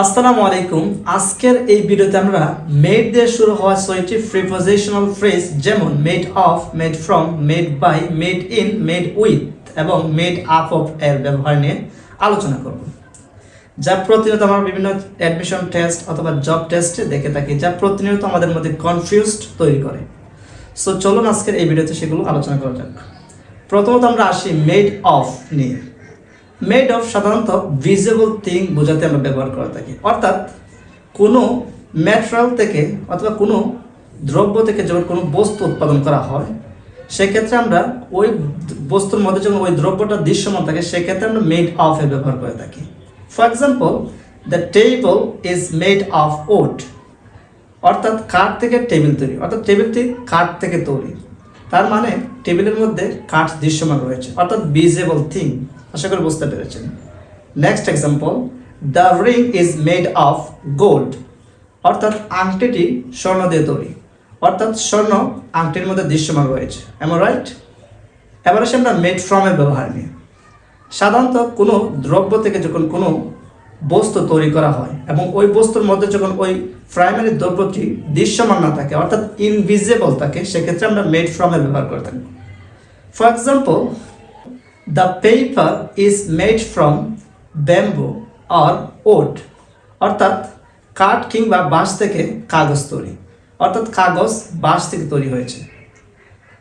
আসসালামু আলাইকুম। আজকের এই ভিডিওতে আমরা মেড দিয়ে শুরু হওয়া ছয়টি প্রিপোজিশনাল ফ্রেজ যেমন made of, made from, made by, made in, made with এবং মেড আপ অফ এর ব্যবহার নিয়ে আলোচনা করব, যা প্রতিনিয়ত আমরা বিভিন্ন অ্যাডমিশন টেস্ট অথবা জব টেস্টে দেখে থাকি, যা প্রতিনিয়ত আমাদের মধ্যে কনফিউজড তৈরি করে। সো চলুন আজকের এই ভিডিওতে সেগুলো আলোচনা করা যাক। প্রথমত আমরা আসি মেড অফ নিয়ে। মেড অফ সাধারণত ভিজিবল থিং বোঝাতে আমরা ব্যবহার করে থাকি, অর্থাৎ কোনো ম্যাটেরিয়াল থেকে অথবা কোনো দ্রব্য থেকে যখন কোনো বস্তু উৎপাদন করা হয় সেক্ষেত্রে আমরা ওই বস্তুর মধ্যে যখন ওই দ্রব্যটা দৃশ্যমান থাকে সেক্ষেত্রে আমরা মেড অফ এর ব্যবহার করে থাকি। For example, the table is made of wood, অর্থাৎ কাঠ থেকে টেবিল তৈরি, অর্থাৎ টেবিলটি কাঠ থেকে তৈরি। তার মানে টেবিলের মধ্যে কাঠ দৃশ্যমান রয়েছে, অর্থাৎ ভিজিবল থিং। আশা করি বুঝতে পেরেছেন। Next example, the ring is made of gold, অর্থাৎ আংটিটি স্বর্ণ দিয়ে তৈরি, অর্থাৎ স্বর্ণ আংটির মধ্যে দৃশ্যমান রয়েছে। Am I right? এবার আসে আমরা মেড ফ্রম এর ব্যবহার নিয়ে। সাধারণত কোনো দ্রব্য থেকে যখন কোনো বস্তু তৈরি করা হয় এবং ওই বস্তুর মধ্যে যখন ওই প্রাইমারি দ্রব্যটি দৃশ্যমান না থাকে, অর্থাৎ ইনভিজিবল থাকে, সেক্ষেত্রে আমরা মেড ফ্রম এর ব্যবহার করে থাকি। For example, the paper is made from bamboo or wood, অর্থাৎ কাঠ কিংবা বাঁশ থেকে কাগজ তৈরি, অর্থাৎ কাগজ বাঁশ থেকে তৈরি হয়েছে।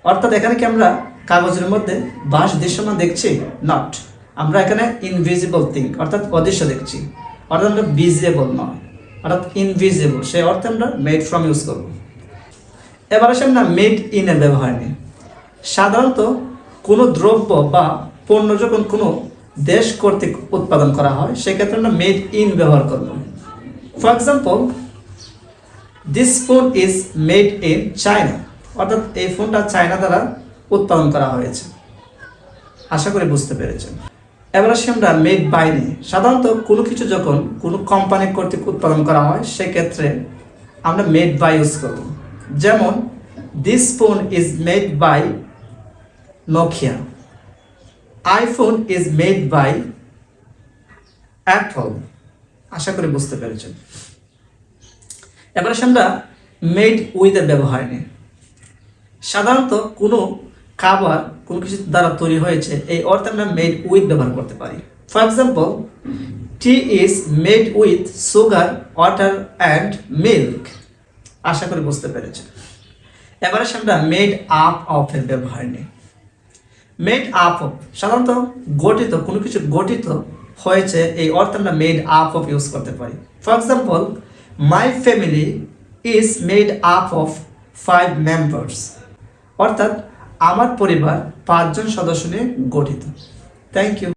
অর্থাৎ এখানে কি আমরা কাগজের মধ্যে বাঁশ দৃশ্যমান দেখছি? নট, আমরা এখানে ইনভিজিবল থিং অর্থাৎ অদৃশ্য দেখছি, অর্থাৎ আমরা ভিজিবল নয়, অর্থাৎ ইনভিজিবল, সেই অর্থে আমরা মেড ফ্রম ইউজ করব। এবার আসে আমরা মেড ইন এর ব্যবহার নিয়ে। সাধারণত কোনো দ্রব্য বা পণ্য যখন কোনো দেশ কর্তৃক উৎপাদন করা হয় সেক্ষেত্রে আমরা মেড ইন ব্যবহার করব। For example, this phone is made in China, অর্থাৎ এই ফোনটা চায়না দ্বারা উৎপাদন করা হয়েছে। আশা করি বুঝতে পেরেছেন। এবার আসি আমরা মেড বাই নিয়ে। সাধারণত কোনো কিছু যখন কোনো কোম্পানি কর্তৃক উৎপাদন করা হয় সেক্ষেত্রে আমরা মেড বাই ইউজ করব। যেমন, this phone is made by Nokia, iPhone is made by Apple. আশা করি বুঝতে পেরেছেন। এবার আসি আমরা মেড উইথ এর ব্যবহার নিয়ে। সাধারণত কোনো খাবার কোনো কিছু দ্বারা তৈরি হয়েছে এই অর্থে আমরা মেড উইথ ব্যবহার করতে পারি। For example, tea is made with sugar, water and milk. আশা করি বুঝতে পেরেছেন। এবার আসি আমরা মেড আপ অফ এর ব্যবহার নিয়ে। মেড আপ অফ সাধারণত গঠিত, কোনো কিছু গঠিত হয়েছে এই অর্থে আমরা মেড আপ অফ ইউজ করতে পারি। For example, my family is made up of 5 members, অর্থাৎ আমার পরিবার 5 জন সদস্য নিয়ে গঠিত। Thank you.